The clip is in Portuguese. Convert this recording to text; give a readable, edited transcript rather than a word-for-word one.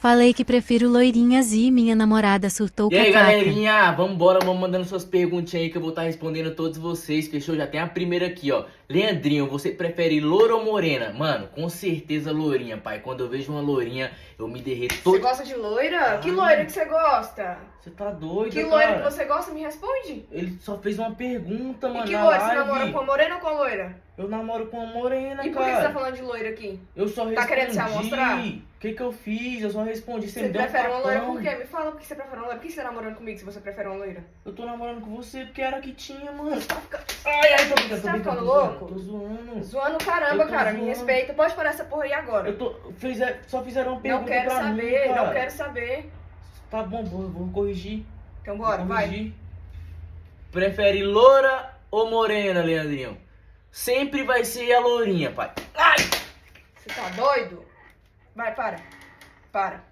Falei que prefiro loirinhas e minha namorada surtou E aí, cacaca. galerinha, vambora, vamos mandando suas perguntinhas aí que eu vou estar respondendo todos vocês, fechou? Já tem a primeira aqui, ó. Leandrinho, você prefere loura ou morena? Mano, com certeza lourinha, pai. Quando eu vejo uma lourinha, eu me derreto Você todo... gosta de loira? Que Ai. loira que você gosta? Você tá doido, Que cara? loira que você gosta? Me responde. Ele só fez uma pergunta, E mano, que na loira? Você live. namora com a morena ou com a loira? Eu namoro com uma morena, E por que você tá cara. falando de loira aqui? Eu só respondi. Tá querendo se amostrar? O que eu fiz? Eu só respondi. Você Você me deu um prefere uma loira tapão. por quê? Me fala por que você prefere uma loira. Por que você tá namorando comigo se você prefere uma loira? Eu tô namorando com você porque era a que tinha, mano. Você tá ficando... Ai, tô brincando, Você tá ficando tô louco? zoando, tô zoando. Zoando caramba, Eu tô cara. Me zoando. respeita. Pode parar essa porra aí agora. Só fizeram uma pergunta Não quero pra saber, mim, cara. não quero saber. Tá bom, vou corrigir. Então bora, Vou vai. corrigir. Prefere loura ou morena, Leandrinho? Sempre vai ser a lourinha, pai. Ai! Você tá doido? Vai, para. Para.